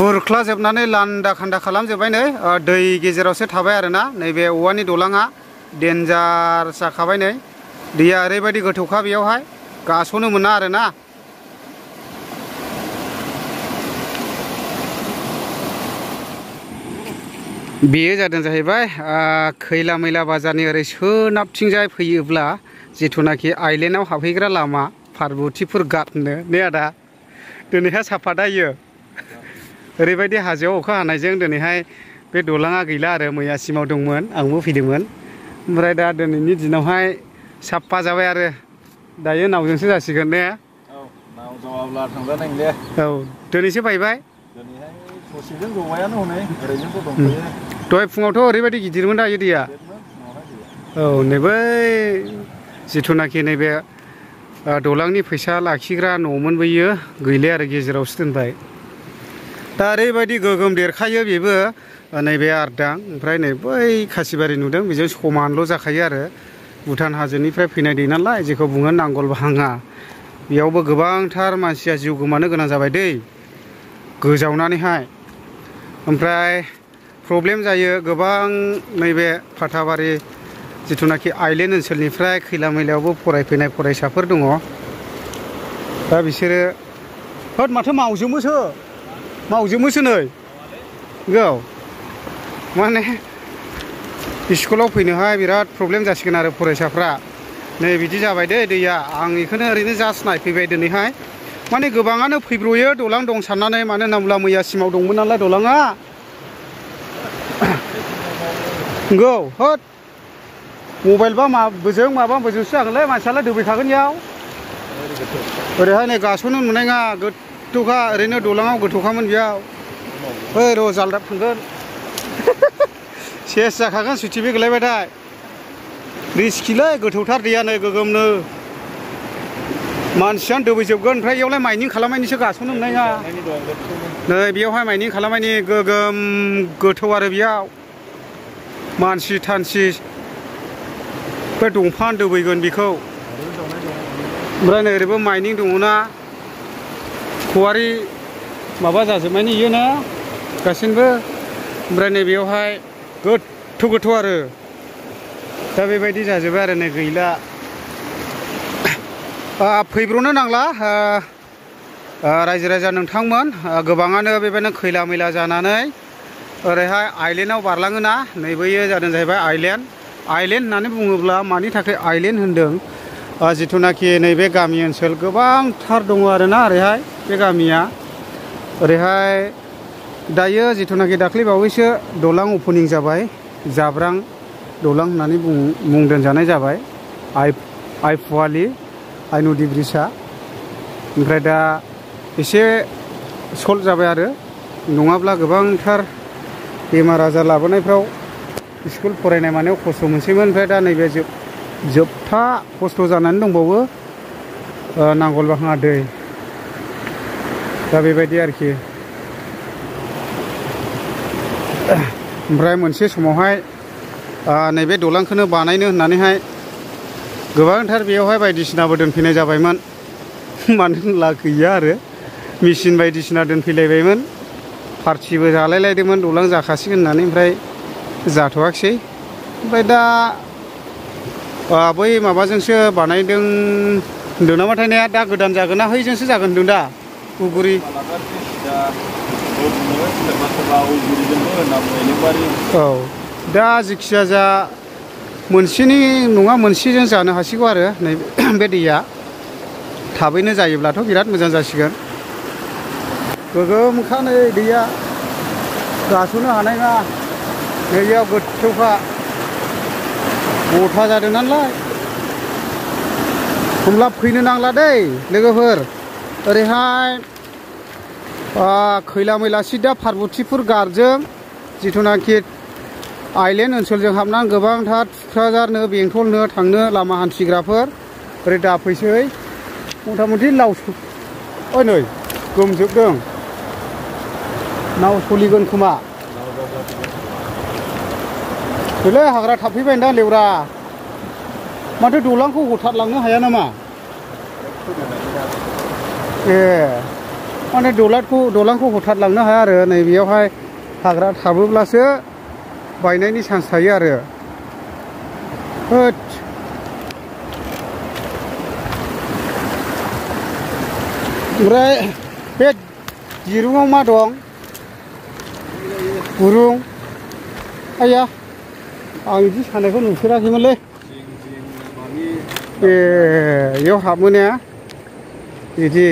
खुरख्लाजोबनानै लान्दा खान्दा खालामजोब्बाय नै दै गेजेरावसो थाबाय आरोना नैबे औवानि दलाङा डेन्जार जाखाबाय नै दैया ओरैबायदि गोथौखा बेयावहाय गास'नो मोना आरोना बेयो जादों जाहैबाय खैला मैला बाजारनि ओरै सोनाबथिंजाय फैयोब्ला जिथुनाखि आइलेण्डआव हाबहैग्रा लामा पार्बतीपुर घाटनो ने आदा दिनैहाय साफा दायो ओरैबायदि हाजोआव अखा हानायजों दिनैहाय बे दलाङा गैला आरो मैयासिमाव दंमोन आंबो फैदोंमोन ओमफ्राय दा दिनैनि दिनावहाय साफा जाबाय आरो दायो नावजोंसो जासिगोन ने नाव जावाब्ला थांजानाय नंले औ दिनैसो बायबाय दिनैहाय ससेजों गबायानो हनै ओरैजोंथ' दंफैयो दहाय फुङावथ' ओरैबायदि गिदिरमोन दायो दैया औ नैबै जिथुनाखि नैबे दलांनि फैसा लाखिग्रा न'मोन बैयो गैले आरो गेजेरावसो दोनबाय दा ओरैबायदि गोगोम देरखायो बेबो नैबे आरदां ओमफ्राय नै बै खासिबारि नुदों बेजों समानल' जाखायो आरो भुटान हाजोनिफ्राय फैनाय दै नालाय जेखौ बुङो नांगलभाङा बेयावबो गोबांथार मानसिया जिउ गोमानो गोनां जाबाय दै गोजावनानैहाय ओमफ्राय प्रब्लेम जायो गोबां नैबे फाथाबारि जिथुनाखि आइलेण्ड ओनसोलनिफ्राय खैला मैलायावबो फरायफैनाय फरायसाफोर दङ दा बिसोरो होद माथो मावजोबोसो नै गौ माने स्कुलाव फैनोहाय बिराद प्रब्लेम जासिगोन आरो फरायसाफ्रा नै बिदि जाबाय दे दैया आं बेखौनो ओरैनो जास्ट नायफैबाय दिनैहाय माने गोबाङानो फैब्र'यो दलां दं साननानै मानो होनना बुङोब्ला मैयासिमाव दंमोन नालाय दलाङा गौ होद मबाइलबा बोजों माबा बोजोंसो जागोनलै मानसियालाय दोबैखागोन इयाव ओरैहाय नै गास'नो नुनाय नङा गोथौखा ओरैनो दलाङाव गोथौखामोन बेयाव ओइ र' जालदाब थांगोन सेस जाखागोन सुइटिबो गोलैबायथाय रिस्किलै गोथौथार दैया नै गोगोमनो मानसियानो दोबैजोबगोन ओमफ्राय इयावलाय माइनिं खालामनायनिसो गास'नो मोननाय नङा नै बेयावहाय माइनिं खालामनायनि गोगोम गोथौ आरो बेयाव मानसि थानसि बे दंफां दोबैगोन बेखौ ओमफ्राय नै ओरैबो माइनिं दङना खवारि माबा जाजोबनायनि इयो ना गासिनबो ओमफ्राय नै बेयावहाय गोथौ आरो दा बेबायदि जाजोब्बाय आरो नै गैला फैब्र'नो नांला रायजो राजा नोंथांमोन गोबाङानो बेबायदिनो खैला मैला जानानै ओरैहाय आइलेण्डआव बारलाङोना नैबेयो जादों जाहैबाय आइलेण्ड होननानै बुङोब्ला मानि थाखाय आइलेण्ड होनदों जिथुनाखि नैबे गामि ओनसोल गोबांथार दङ आरोना ओरैहाय बे गामिया ओरैहाय दायो जिथुनाखि दाख्लै बावैसो दलां अपेनिं जाबाय जाब्रां दलां होननानै मुं दोनजानाय जाबाय आइ फुवालि आइ नदि ब्रिजआ ओमफ्राय दा एसे सल्भ जाबाय आरो नङाब्ला गोबांथार बेमार आजार लाबोनायफ्राव स्कुल फरायनाय मानायाव खस्थ' मोनसैमोन ओमफ्राय दा नैबे जोबथा खस्थ' जानानै दंबावो नांगलभाङा दै दा बेबायदि आरोखि ओमफ्राय मोनसे समावहाय नैबे दलांखौनो बानायनो होननानैहाय गोबांथार बेयावहाय बायदिसिनाबो दोनफैनाय जाबायमोन मानो होनब्ला गैया आरो मेचिन बायदिसिना दोनफैलायबायमोन पार्टिबो जालायलायदोंमोन दलां जाखासिगोन होननानै ओमफ्राय जाथ'वाखिसै ओमफ्राय दा बै माबाजोंसो बानायदों होनदों नामाथाय ने दा गोदान जागोन ना हैजोंसो जागोन होनदों दा उगुरि औ दा जिखिया जा मोनसेनि नङा मोनसेजों जानो हासिगौ आरो नै बे दैया थाबैनो जायोब्लाथ' बिराद मोजां जासिगोन गोगोमखा नै दैया गास'नो हानाय नङा नैयाव गोथौखा गथा जादों नालाय होमब्ला फैनो नांला दै लोगोफोर ओरैहाय खैला मैला सिदा पार्बतीपुर घाटजों जिथुनाखि आइलेण्ड ओनसोलजों हाबनानै गोबांथार थुक्राझारनो बेंटलनो थांनो लामा हान्थिग्राफोर ओरै दाफैसै मथा मथि ओइ नै गोमजोबदों नाव सलिगोन खोमा बेलाय हाग्रा थाफैबायदां लेवरा माथो दलांखौ हथारलांनो हाया नामा ए माने दलांखौ हथारलांनो हाया आरो नैबेयावहाय हाग्रा थाबोब्लासो बायनायनि चान्स थायो आरो होद ओमफ्राय बे दिरुङाव मा दं गुरुं आया आं बिदि सानायखौ नुफेराखैमोनलै ए बेयाव हाबो ने बिदि